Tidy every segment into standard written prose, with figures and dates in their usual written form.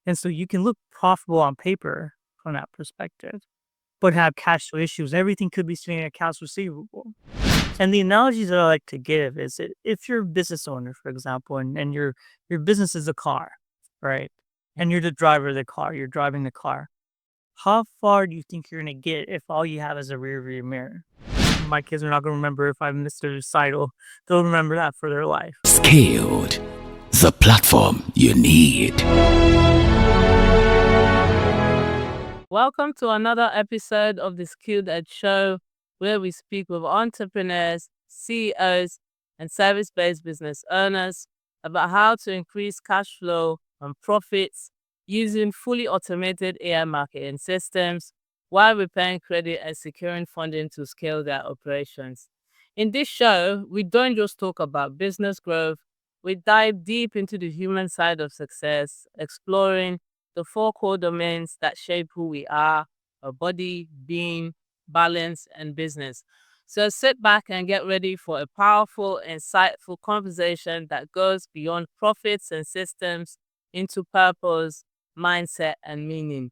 And so you can look profitable on paper from that perspective, but have cash flow issues. Everything could be sitting in accounts receivable. And the analogies that I like to give is that if you're a business owner, for example, and your business is a car, right? And you're the driver of the car, you're driving the car. How far do you think you're gonna get if all you have is a rear view mirror? My kids are not gonna remember if I missed a recital. They'll remember that for their life. Scaled, the platform you need. Welcome to another episode of the Skilled Edge Show, where we speak with entrepreneurs, CEOs, and service based business owners about how to increase cash flow and profits using fully automated AI marketing systems while repaying credit and securing funding to scale their operations. In this show, we don't just talk about business growth, we dive deep into the human side of success, exploring the four core domains that shape who we are: our body, being, balance, and business. So sit back and get ready for a powerful, insightful conversation that goes beyond profits and systems into purpose, mindset, and meaning.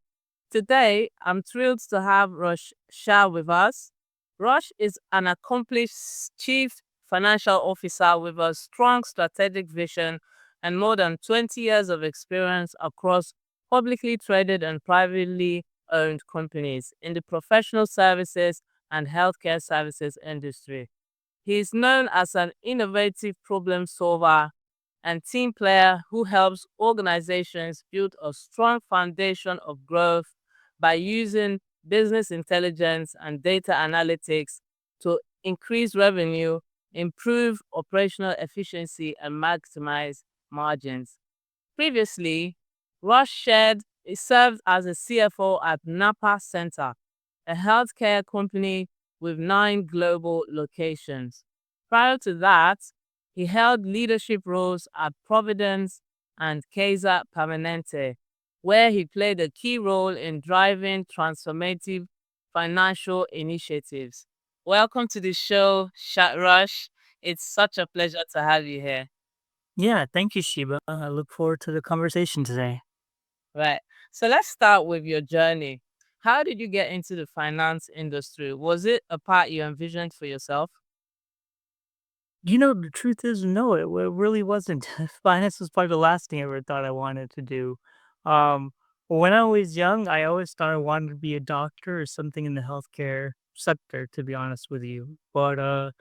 Today, I'm thrilled to have Rush Shah with us. Rush is an accomplished chief financial officer with a strong strategic vision and more than 20 years of experience across publicly traded and privately owned companies in the professional services and healthcare services industry. He is known as an innovative problem solver and team player who helps organizations build a strong foundation of growth by using business intelligence and data analytics to increase revenue, improve operational efficiency, and maximize margins. Previously, Rush shared he served as a CFO at Napa Center, a healthcare company with 9 global locations. Prior to that, he held leadership roles at Providence and Kaiser Permanente, where he played a key role in driving transformative financial initiatives. Welcome to the show, Rush. It's such a pleasure to have you here. Yeah, thank you, Shiba. I look forward to the conversation today. Right. So let's start with your journey. How did you get into the finance industry? Was it a path you envisioned for yourself? The truth is, no, it really wasn't. Finance was probably the last thing I ever thought I wanted to do. Um, when I was young, I always thought I wanted to be a doctor or something in the healthcare sector, to be honest with you. But I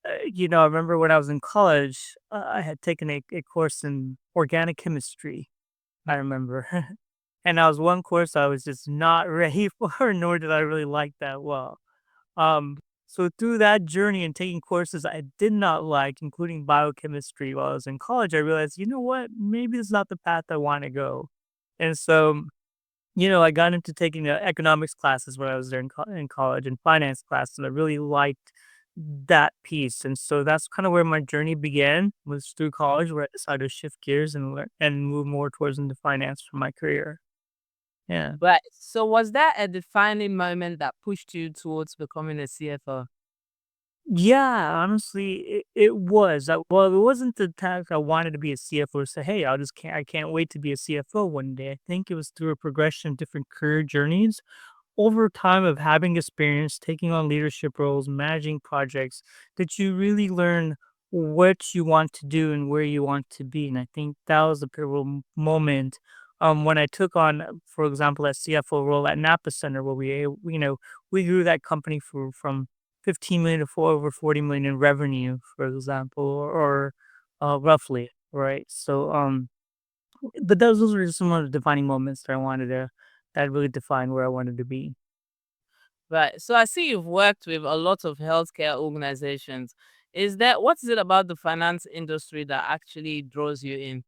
remember when I was in college, I had taken a course in organic chemistry. I remember, and that was one course I was just not ready for, nor did I really like that well. So through that journey and taking courses I did not like, including biochemistry while I was in college, I realized, you know what, maybe it's not the path I want to go. And so, I got into taking economics classes when I was there in college and finance classes. And I really liked that piece. And so that's kind of where my journey began was through college, where I decided to shift gears and learn and move more towards into finance for my career. Yeah. Right. So was that a defining moment that pushed you towards becoming a CFO? Yeah, honestly, it was. Well, it wasn't the task I wanted to be a CFO. So, hey, I can't wait to be a CFO one day. I think it was through a progression of different career journeys over time of having experience, taking on leadership roles, managing projects, that you really learn what you want to do and where you want to be. And I think that was a pivotal moment when I took on, for example, a CFO role at Napa Center, where we grew that company from 15 million to over 40 million in revenue, for example, or roughly, right? So, but those were just some of the defining moments that really defined where I wanted to be. Right. So I see you've worked with a lot of healthcare organizations. What is it about the finance industry that actually draws you in?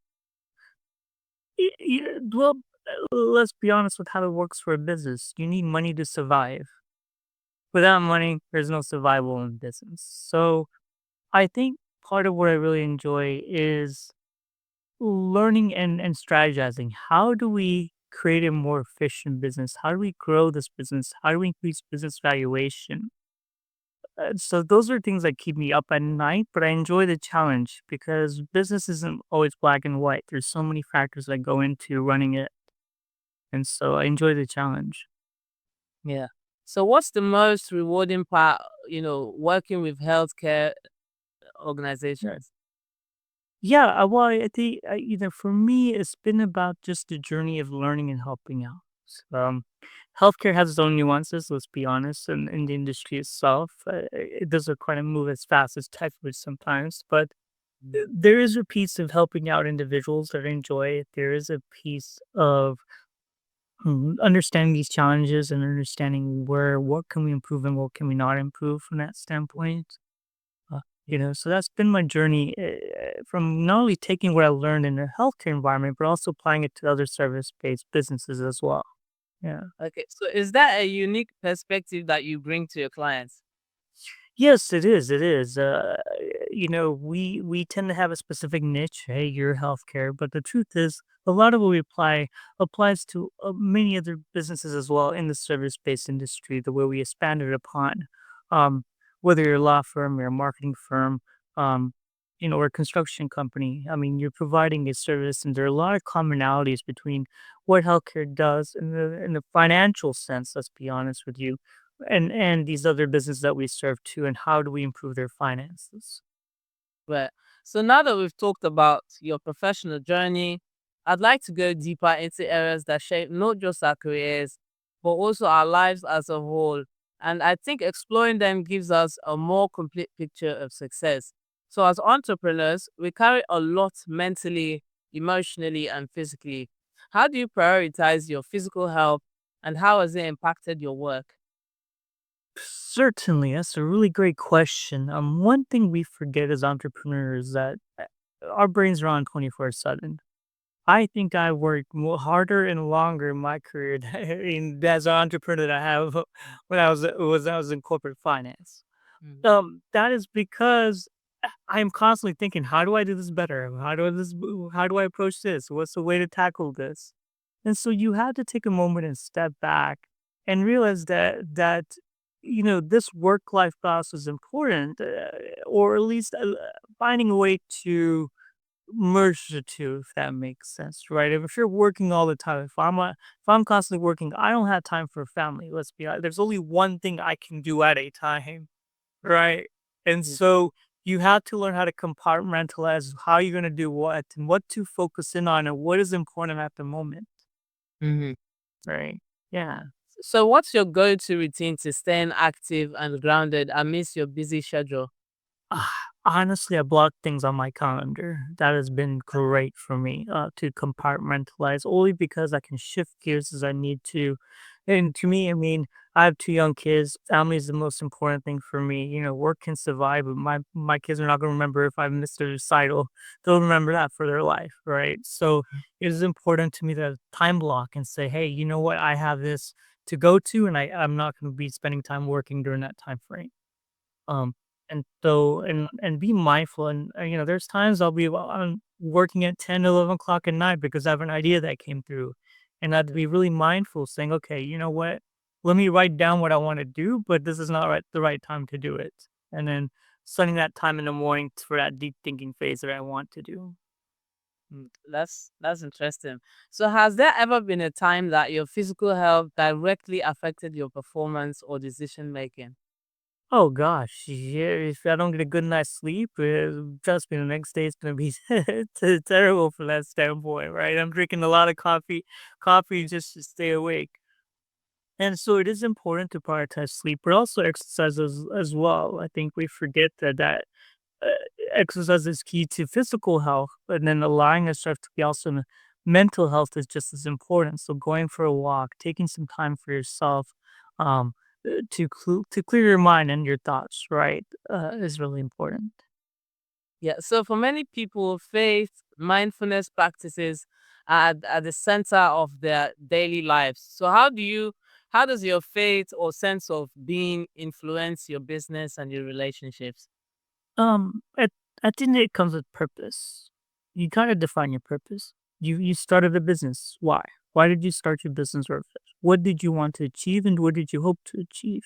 Well, let's be honest with how it works for a business. You need money to survive. Without money, there's no survival in business. So I think part of what I really enjoy is learning and strategizing. How do we create a more efficient business? How do we grow this business? How do we increase business valuation? So those are things that keep me up at night, but I enjoy the challenge because business isn't always black and white. There's so many factors that go into running it. And so I enjoy the challenge. Yeah. So what's the most rewarding part, working with healthcare organizations? Yeah, well, I think, for me, it's been about just the journey of learning and helping out. Um, Healthcare has its own nuances, let's be honest, and in the industry itself, it doesn't quite move as fast as tech would sometimes, but Mm. there is a piece of helping out individuals that I enjoy it. There is a piece of understanding these challenges and understanding what can we improve and what can we not improve from that standpoint. So that's been my journey from not only taking what I learned in the healthcare environment, but also applying it to other service-based businesses as well. Yeah. Okay. So is that a unique perspective that you bring to your clients? Yes, it is. It is. We tend to have a specific niche. Hey, you're healthcare, but the truth is, a lot of what we apply applies to many other businesses as well in the service-based industry. The way we expand it upon, um, whether you're a law firm, you're a marketing firm, um, or a construction company. I mean, you're providing a service, and there are a lot of commonalities between what healthcare does in the financial sense. Let's be honest with you and these other businesses that we serve too, and how do we improve their finances? Right. So now that we've talked about your professional journey, I'd like to go deeper into areas that shape not just our careers, but also our lives as a whole. And I think exploring them gives us a more complete picture of success. So, as entrepreneurs, we carry a lot mentally, emotionally, and physically. How do you prioritize your physical health and how has it impacted your work? Certainly, that's a really great question. One thing we forget as entrepreneurs is that our brains are on 24/7. I think I worked harder and longer in my career as an entrepreneur that I have when I was in corporate finance. Mhm. That is because I'm constantly thinking, how do I do this better? How do I approach this? What's the way to tackle this? And so you have to take a moment and step back and realize that this work life balance is important, or at least finding a way to merge the two, if that makes sense, right? If you're working all the time, if I'm constantly working, I don't have time for family. Let's be honest. There's only one thing I can do at a time. Right. And so you have to learn how to compartmentalize how you're going to do what and what to focus in on and what is important at the moment. Mhm. Right. Yeah. So, what's your go to routine to staying active and grounded amidst your busy schedule? Ah, Honestly, I block things on my calendar. That has been great for me to compartmentalize only because I can shift gears as I need to. And to me, I mean, I have two young kids. Family is the most important thing for me. Work can survive, but my kids are not going to remember if I missed a recital. They'll remember that for their life, right? So it is important to me to time block and say, hey, you know what? I have this to go to, and I'm not going to be spending time working during that time frame. Um, and be mindful and, there's times I'll be I'm working at 10, 11 o'clock at night because I have an idea that came through, and I'd be really mindful saying, "Okay, you know what? Let me write down what I wanna do, but this is not the right time to do it." And then setting that time in the morning for that deep thinking phase that I want to do. That's interesting. So, has there ever been a time that your physical health directly affected your performance or decision making? Oh gosh, yeah, if I don't get a good night's sleep, trust me, the next day is gonna be terrible from that standpoint, right? I'm drinking a lot of coffee just to stay awake. And so it is important to prioritize sleep, but also exercise as well. I think we forget that uh, exercise is key to physical health, and then allowing ourselves to be also mental health is just as important. So going for a walk, taking some time for yourself, um, to clear your mind and your thoughts, right, is really important. Yeah. So, for many people, faith, mindfulness practices are at the center of their daily lives. So, how does your faith or sense of being influence your business and your relationships? At the end, it comes with purpose. You gotta define your purpose. You started a business. Why? Why did you start your business first? What did you want to achieve, and what did you hope to achieve?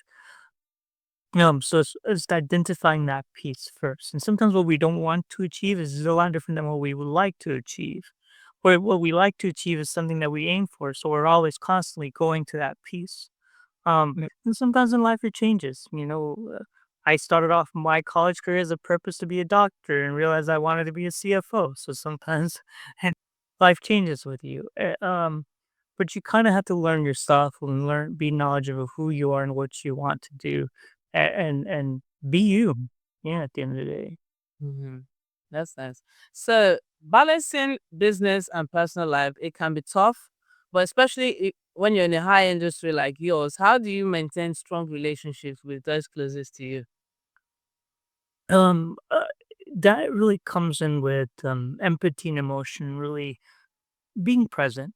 So it's identifying that piece first. And sometimes what we don't want to achieve is a lot different than what we would like to achieve. what we like to achieve is something that we aim for. So we're always constantly going to that piece. Mm. And sometimes in life it changes. I started off my college career as a purpose to be a doctor and realized I wanted to be a CFO. So sometimes and life changes with you. But you kind of have to learn yourself and be knowledgeable of who you are and what you want to do, and be you. Yeah, at the end of the day. Mhm. That's nice. So balancing business and personal life, it can be tough, but especially when you're in a high industry like yours, how do you maintain strong relationships with those closest to you? Um, uh, that really comes in with empathy and emotion. Really being present.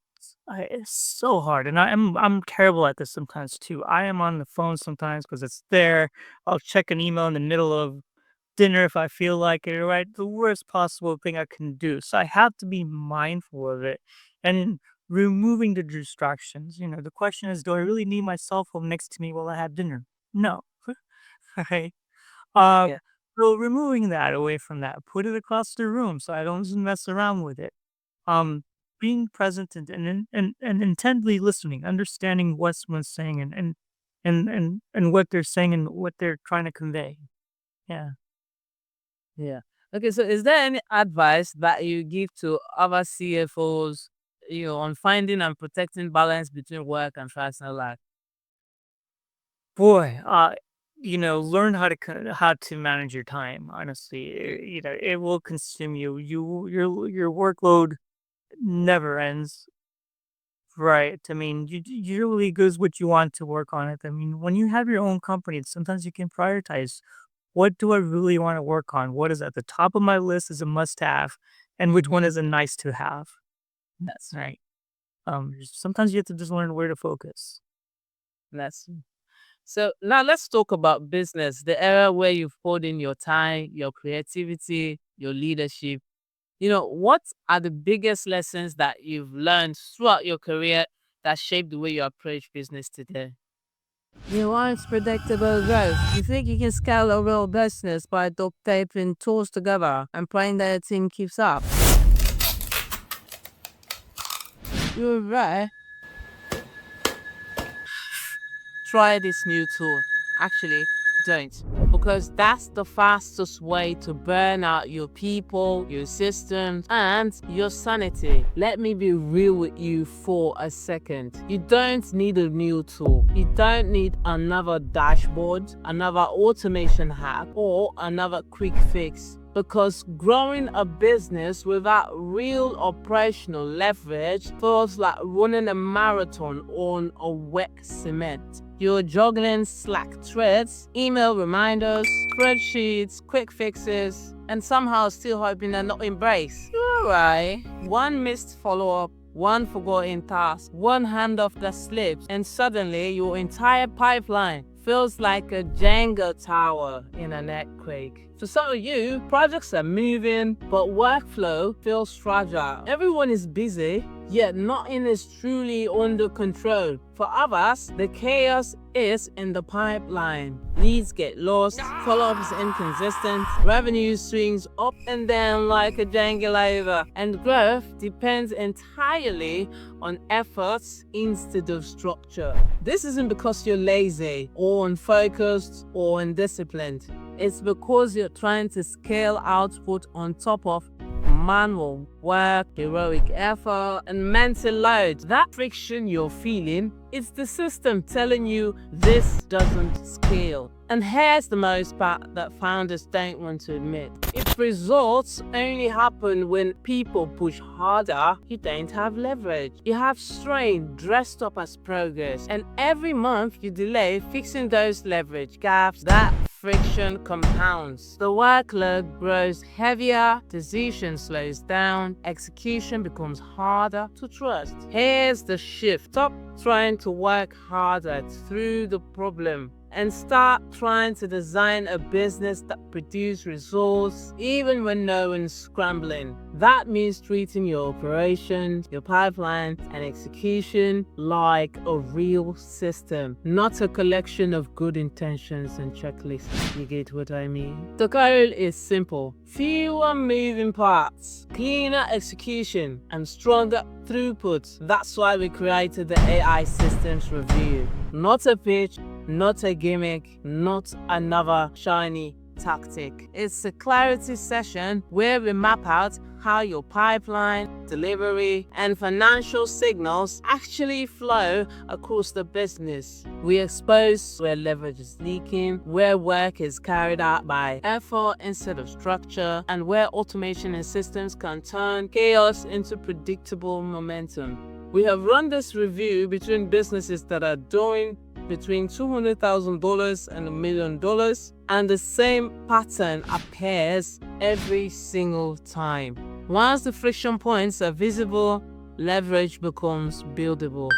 It's so hard, and I'm terrible at this sometimes too. I am on the phone sometimes because it's there. I'll check an email in the middle of dinner if I feel like it, right? The worst possible thing I can do. So I have to be mindful of it and removing the distractions. The question is, do I really need my cell phone next to me while I have dinner? No. Right. Uh, Yeah. so removing that away from that, put it across the room so I don't just mess around with it. Um, Being present and intently listening, understanding what someone's saying and what they're saying and what they're trying to convey. Yeah. Yeah. Okay, so is there any advice that you give to other CFOs, on finding and protecting balance between work and personal life? Boy, learn how to manage your time. Honestly, it will consume you. Your workload never ends. Right. I mean, you really goes what you want to work on it. I mean, when you have your own company, sometimes you can prioritize what do I really want to work on? What is at the top of my list is a must have, and which one is a nice to have. That's right. Sometimes you have to just learn where to focus. That's So now let's talk about business, the area where you've poured in your time, your creativity, your leadership. What are the biggest lessons that you've learned throughout your career that shaped the way you approach business today? You want predictable growth. You think you can scale a real business by duct taping tools together and praying that the team keeps up. You're right. Try this new tool. Actually, don't. Because that's the fastest way to burn out your people, your systems, and your sanity. Let me be real with you for a second. You don't need a new tool. You don't need another dashboard, another automation hack, or another quick fix. Because growing a business without real operational leverage feels like running a marathon on a wet cement. You're juggling Slack threads, email reminders, spreadsheets, quick fixes, and somehow still hoping they're not embraced. You're right. One missed follow-up, one forgotten task, one handoff that slips, and suddenly your entire pipeline feels like a Jenga tower in an earthquake. For some of you, projects are moving, but workflow feels fragile. Everyone is busy, yet nothing is truly under control. For others, the chaos is in the pipeline. Leads get lost, follow-up is inconsistent, revenue swings up and down like a jangulator, and growth depends entirely on efforts instead of structure. This isn't because you're lazy or unfocused or undisciplined. It's because you're trying to scale output on top of manual work, heroic effort, and mental load. That friction you're feeling, it's the system telling you this doesn't scale. And here's the most part that founders don't want to admit. If results only happen when people push harder, you don't have leverage. You have strain dressed up as progress. And every month you delay fixing those leverage gaps, that friction compounds. The workload grows heavier, decision slows down, execution becomes harder to trust. Here's the shift. Stop trying to work harder through the problem and start trying to design a business that produces results even when no one's scrambling. That means treating your operations, your pipeline, and execution like a real system, not a collection of good intentions and checklists. You get what I mean? The goal is simple: fewer moving parts, cleaner execution, and stronger throughput. That's why we created the AI Systems Review. Not a pitch, not a gimmick, not another shiny tactic. It's a clarity session where we map out how your pipeline, delivery, and financial signals actually flow across the business. We expose where leverage is leaking, where work is carried out by effort instead of structure, and where automation and systems can turn chaos into predictable momentum. We have run this review between businesses that are doing between $200,000 and $1 million, and the same pattern appears every single time. Once the friction points are visible, leverage becomes buildable.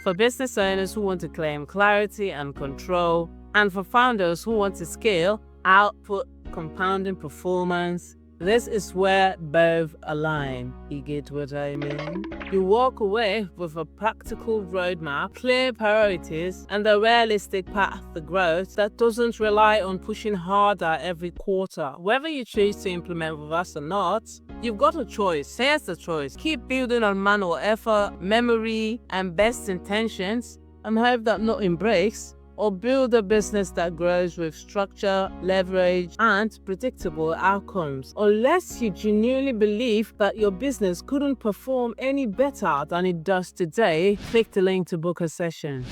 For business owners who want to claim clarity and control, and for founders who want to scale output, compounding performance, this is where both align. You get what I mean? You walk away with a practical roadmap, clear priorities, and a realistic path to growth that doesn't rely on pushing harder every quarter. Whether you choose to implement with us or not, you've got a choice. Here's the choice: keep building on manual effort, memory, and best intentions, and hope that nothing breaks, or build a business that grows with structure, leverage, and predictable outcomes. Unless you genuinely believe that your business couldn't perform any better than it does today, click the link to book a session.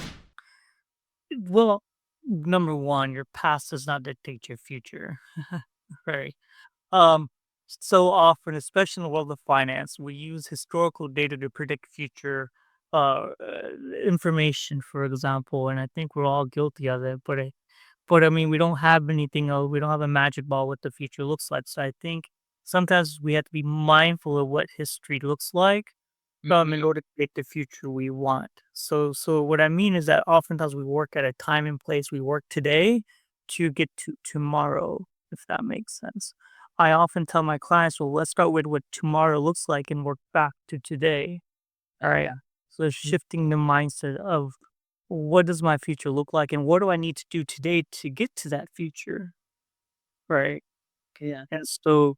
Well, number one, your past does not dictate your future. Right. Um, so often, especially in the world of finance, we use historical data to predict future uh, uh, information, for example, and I think we're all guilty of it. But I mean, we don't have anything. We don't have a magic ball what the future looks like. So I think sometimes we have to be mindful of what history looks like in order to create the future we want. So what I mean is that oftentimes we work at a time and place. We work today to get to tomorrow, if that makes sense. I often tell my clients, well, let's start with what tomorrow looks like and work back to today. All right. Yeah. So shifting the mindset of what does my future look like and what do I need to do today to get to that future? Right. Yeah. And so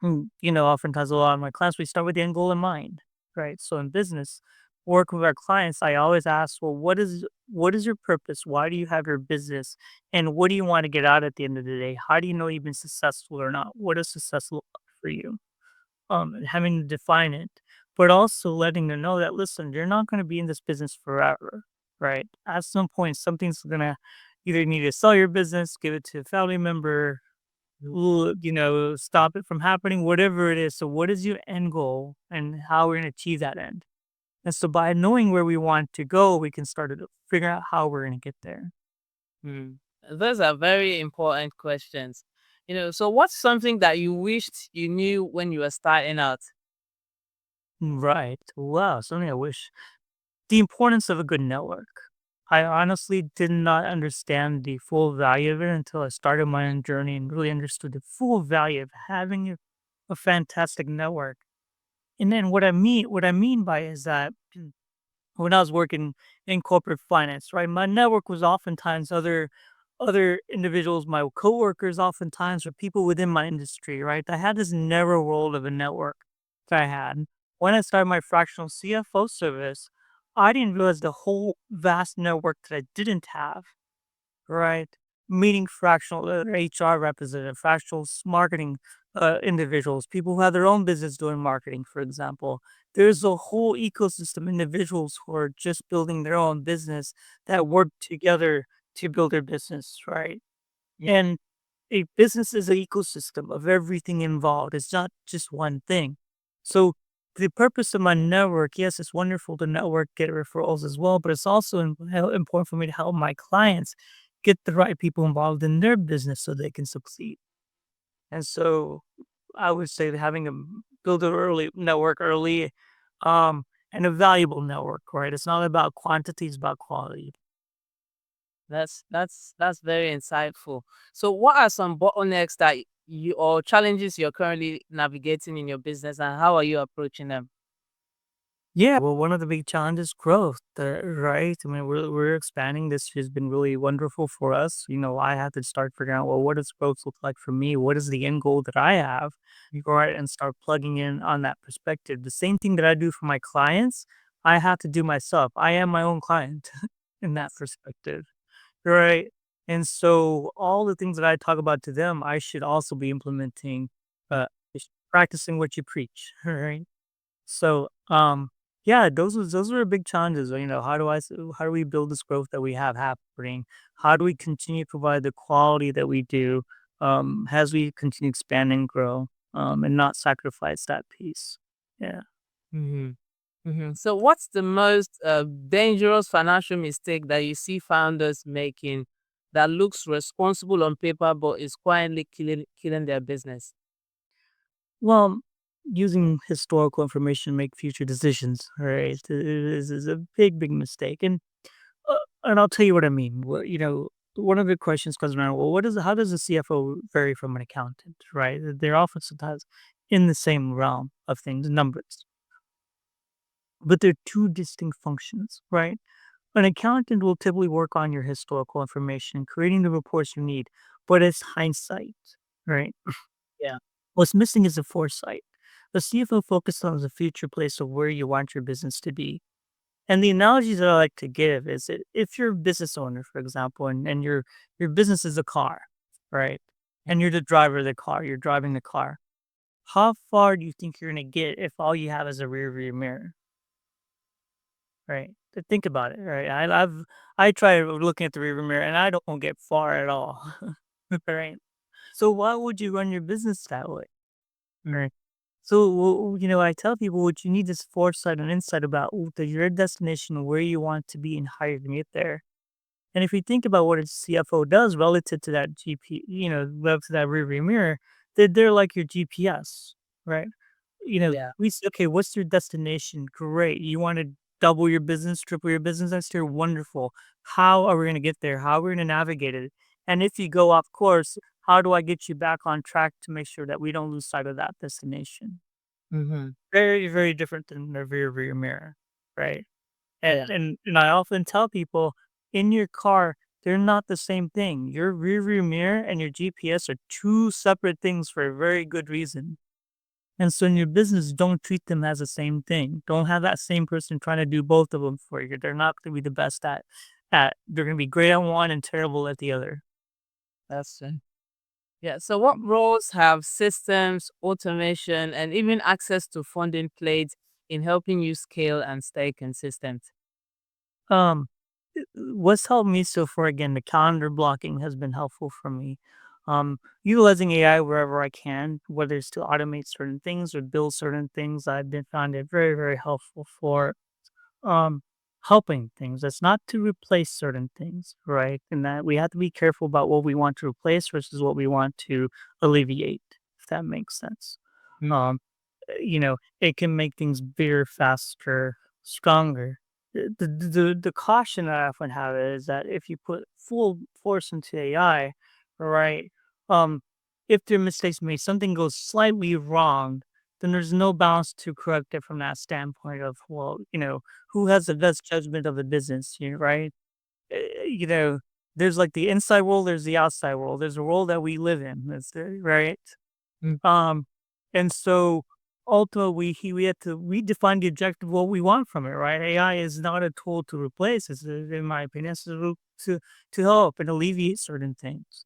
oftentimes a lot of my clients, we start with the end goal in mind, right? So in business, working with our clients, I always ask, well, what is your purpose? Why do you have your business? And what do you want to get out at the end of the day? How do you know you've been successful or not? What does success look like for you? And having to define it, but also letting them know that, listen, you're not going to be in this business forever, right? At some point, something's gonna either need to sell your business, give it to a family member, stop it from happening, whatever it is. So what is your end goal and how we're going to achieve that end? And so by knowing where we want to go, we can start to figure out how we're going to get there. Hmm. Those are very important questions. So what's something that you wished you knew when you were starting out? Right. Wow. Something I wish. The importance of a good network. I honestly did not understand the full value of it until I started my own journey and really understood the full value of having a fantastic network. And then what I mean by is that when I was working in corporate finance, right, my network was oftentimes other individuals, my coworkers, oftentimes, or people within my industry, right? I had this narrow world of a network that I had. When I started my fractional CFO service, I didn't realize the whole vast network that I didn't have, right? Meeting fractional HR representative, fractional marketing individuals, people who have their own business doing marketing, for example. There's a whole ecosystem, individuals who are just building their own business that work together to build their business, right? And a business is an ecosystem of everything involved. It's not just one thing. So the purpose of my network, yes, it's wonderful to network, get referrals as well, but it's also important for me to help my clients get the right people involved in their business so they can succeed. And so I would say that having a build a early network early, um, and a valuable network, right? It's not about quantity, it's about quality. That's very insightful. So, what are some bottlenecks that you or challenges you're currently navigating in your business, and how are you approaching them? Yeah, well, one of the big challenges, growth, right? I mean, we're expanding. This has been really wonderful for us. I had to start figuring out, well, what does growth look like for me? What is the end goal that I have, right? And start plugging in on that perspective. The same thing that I do for my clients, I have to do myself. I am my own client in that perspective, right? And so all the things that I talk about to them, I should also be implementing, practicing what you preach, right? So, yeah, those are big challenges. How do we build this growth that we have happening? How do we continue to provide the quality that we do, as we continue to expand and grow, and not sacrifice that piece? Yeah. Hmm. So, what's the most dangerous financial mistake that you see founders making that looks responsible on paper but is quietly killing their business? Well, using historical information to make future decisions, right, is a big, big mistake. And I'll tell you what I mean. One of the questions comes around. Well, how does a CFO vary from an accountant? Right? They're often sometimes in the same realm of things, numbers, but they're two distinct functions. Right? An accountant will typically work on your historical information, creating the reports you need, but it's hindsight. Right? Yeah. What's missing is the foresight. The CFO focuses on the future place of where you want your business to be. And the analogies that I like to give is that if you're a business owner, for example, and your business is a car, right? And you're the driver of the car, you're driving the car. How far do you think you're gonna get if all you have is a rear view mirror, right? Think about it, right? I try looking at the rear view mirror and I don't get far at all, right? So why would you run your business that way, right? So, I tell people what you need is foresight and insight about your destination, where you want to be, and how you're going to get there. And if you think about what a CFO does relative to that relative to that rearview mirror, they're like your GPS, right? Yeah. We say, okay, what's your destination? Great. You want to double your business, triple your business? That's your wonderful. How are we going to get there? How are we going to navigate it? And if you go off course, how do I get you back on track to make sure that we don't lose sight of that destination? Hmm. Very, very different than the rear view mirror, right? And Yeah. and I often tell people, in your car, they're not the same thing. Your rear view mirror and your GPS are two separate things for a very good reason. And so in your business, don't treat them as the same thing. Don't have that same person trying to do both of them for you. They're not going to be the best at. They're going to be great at one and terrible at the other. That's true. Yeah. So, what roles have systems, automation, and even access to funding played in helping you scale and stay consistent? Um, what's helped me so far, again, the calendar blocking has been helpful for me. Utilizing AI wherever I can, whether it's to automate certain things or build certain things, I've been found it very, very helpful for um helping things. That's not to replace certain things, right? And that we have to be careful about what we want to replace versus what we want to alleviate, if that makes sense. Mm. Um, it can make things bigger, faster, stronger. The caution that I often have is that if you put full force into AI, right? Um, if there are mistakes made, something goes slightly wrong, then there's no balance to correct it from that standpoint of, well, who has the best judgment of the business, right? You know, there's like the inside world, there's the outside world, there's a world that we live in, right? Mm. Um, and so ultimately, we have to redefine the objective, what we want from it, right? AI is not a tool to replace. In my opinion, it's a tool to help and alleviate certain things.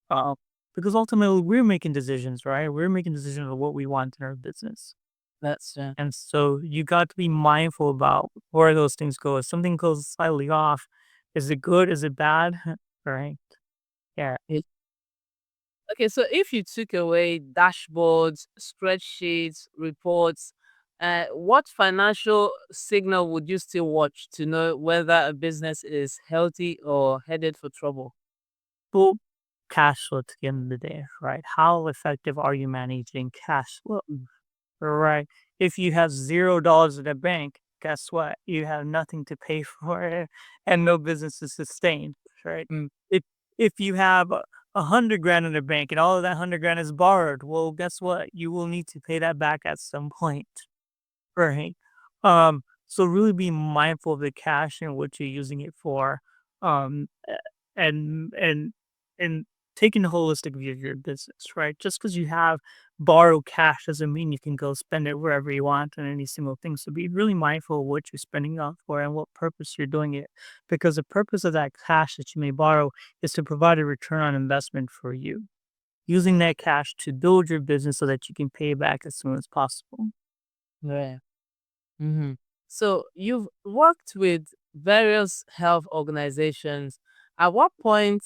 Uh, because ultimately, we're making decisions, right? We're making decisions of what we want in our business, That's and so you got to be mindful about where those things go. If something goes slightly off, is it good? Is it bad? Right? Yeah. it. Okay, so if you took away dashboards, spreadsheets, reports, what financial signal would you still watch to know whether a business is healthy or headed for trouble? Full cash flow at the end of the day, right? How effective are you managing cash flow? Right. If you have $0 in the bank, guess what? You have nothing to pay for it and no business is sustained. right? Mm. If if you have 100 grand in the bank and all of that 100 grand is borrowed, well, guess what? You will need to pay that back at some point, right? So really be mindful of the cash and what you're using it for, and taking a holistic view of your business, right? Just because you have borrowed cash doesn't mean you can go spend it wherever you want on any single thing. So be really mindful of what you're spending on for and what purpose you're doing it. Because the purpose of that cash that you may borrow is to provide a return on investment for you. Using that cash to build your business so that you can pay it back as soon as possible. Right. Hmm. So you've worked with various health organizations. At what point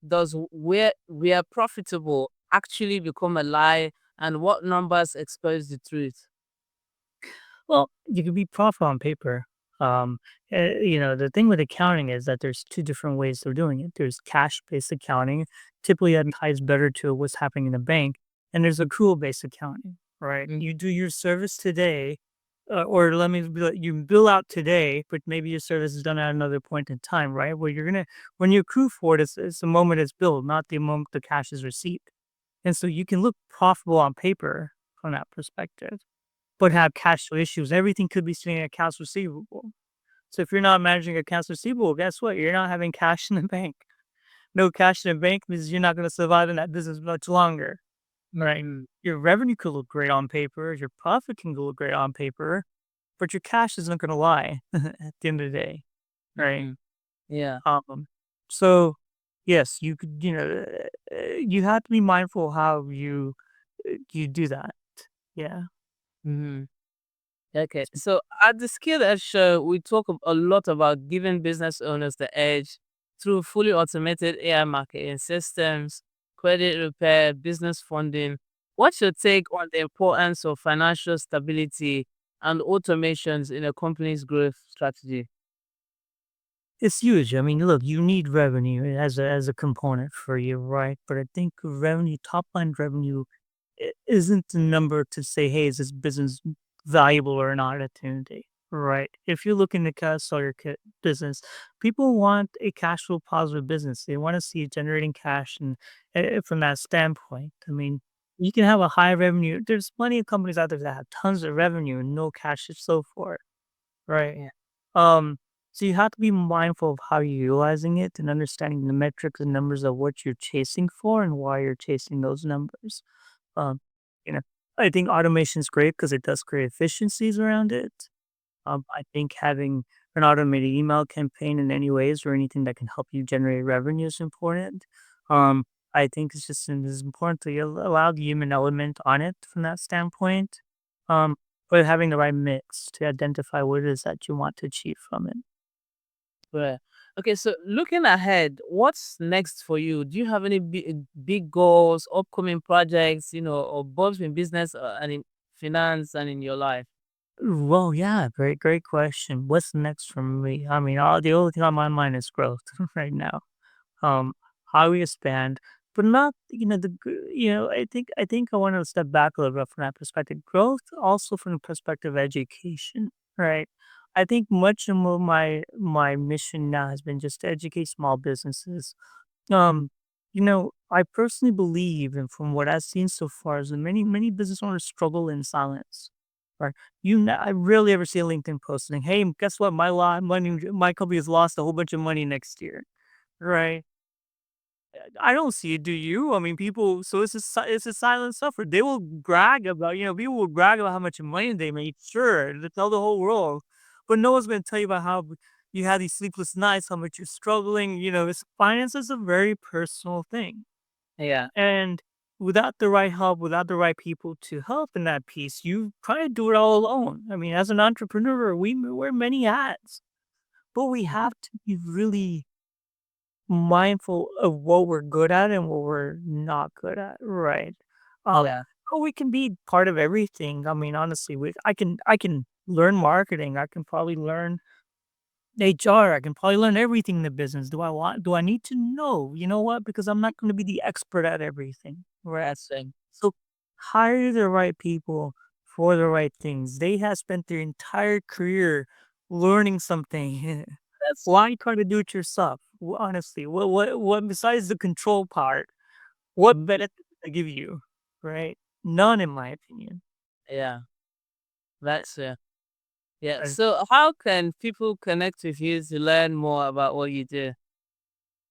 does where we are profitable actually become a lie, and what numbers expose the truth? Well, you can be profit on paper. Um, the thing with accounting is that there's two different ways of doing it. There's cash-based accounting, typically that ties better to what's happening in the bank, and there's accrual-based accounting, right? Mm. You do your service today, or let me be like, you bill out today, but maybe your service is done at another point in time, right? Where when you accrue for it, it's the moment it's billed, not the moment the cash is received, and so you can look profitable on paper from that perspective but have cash flow issues. Everything could be sitting in accounts receivable. So if you're not managing accounts receivable, guess what? You're not having cash in the bank. No cash in the bank means you're not going to survive in that business much longer. Right. Mm. Your revenue could look great on paper, your profit can look great on paper, but your cash isn't going to lie at the end of the day. Right. Mhm. Yeah. Um, so yes, you could, you have to be mindful how you do that. Yeah. Hmm. Okay. So at the Skill Edge Show, we talk a lot about giving business owners the edge through fully automated AI marketing systems, credit repair, business funding. What's your take on the importance of financial stability and automations in a company's growth strategy? It's huge. I mean, look, you need revenue as a component for you, right? But I think revenue, top line revenue, isn't the number to say, hey, is this business valuable or not at the end of the day, right? If you're looking to sell your business, people want a cash flow positive business. They want to see it generating cash, and from that standpoint, I mean, you can have a high revenue. There's plenty of companies out there that have tons of revenue and no cash to show for it, right? Yeah. Um, so you have to be mindful of how you're utilizing it and understanding the metrics and numbers of what you're chasing for and why you're chasing those numbers. Um, you know, I think automation is great because it does create efficiencies around it. I think having an automated email campaign in any ways or anything that can help you generate revenue is important. Um, I think it's important to allow the human element on it from that standpoint. Um, but having the right mix to identify what it is that you want to achieve from it. Right. Okay, so looking ahead, what's next for you? Do you have any big goals, upcoming projects, or both in business and in finance and in your life? Well, yeah, great question. What's next for me? I mean, the only thing on my mind is growth right now. um, how we expand, but not I think I want to step back a little bit from that perspective. Growth also from the perspective of education, right? I think much of my mission now has been just to educate small businesses. Mm. Um, I personally believe, and from what I've seen so far, is that many business owners struggle in silence. Right? I rarely ever see a LinkedIn post saying, "Hey, guess what? My company has lost a whole bunch of money next year." Right? I don't see it. Do you? I mean, people. So it's a silent suffer. They will brag about. People will brag about how much money they made. Sure, to tell the whole world, but no one's going to tell you about how you had these sleepless nights, how much you're struggling. Finance is a very personal thing, Yeah. and without the right help, without the right people to help in that piece, you kind of do it all alone. I mean, as an entrepreneur, we wear many hats, but we have to be really mindful of what we're good at and what we're not good at, right? Um, Yeah. but we can be part of everything. I mean, honestly, I can learn marketing. I can probably learn HR. I can probably learn everything in the business. Do I need to know? You know what? Because I'm not going to be the expert at everything. Right. Same. So hire the right people for the right things. They have spent their entire career learning something. That's Why try to do it yourself? honestly, what besides the control part, what benefit did I give you, right? None, in my opinion. Yeah, that's it. Yeah. Uh, So how can people connect with you to learn more about what you do?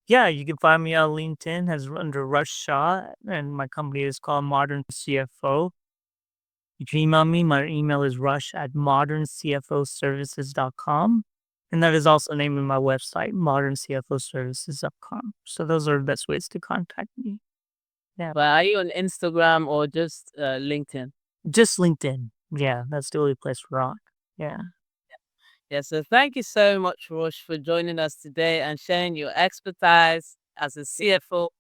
yeah, you can find me on LinkedIn as under Rush Shaw, and my company is called Modern CFO. You can email me. My email is rush@moderncfoservices.com. And that is also named in my website, moderncfoservices.com. So those are the best ways to contact me. Yeah. But are you on Instagram or just LinkedIn? Just LinkedIn. Yeah, that's the only place we're on. Yeah. Yeah, so thank you so much, Roche, for joining us today and sharing your expertise as a CFO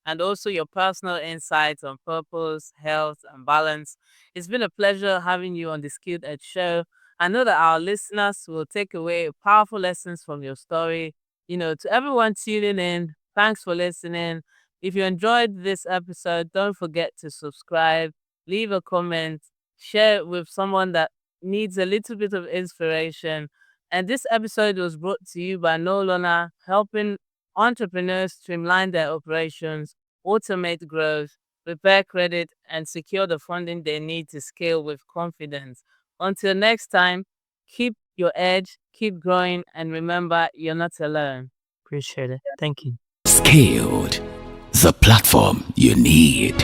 and also your personal insights on purpose, health, and balance. It's been a pleasure having you on the Skilled Edge Show. I know that our listeners will take away powerful lessons from your story. To everyone tuning in, thanks for listening. If you enjoyed this episode, don't forget to subscribe, leave a comment, share it with someone that needs a little bit of inspiration. And this episode was brought to you by No Lona, helping entrepreneurs streamline their operations, automate growth, prepare credit, and secure the funding they need to scale with confidence. Until next time, keep your edge, keep growing, and remember you're not alone. Appreciate it. Thank you. Skilled, the platform you need.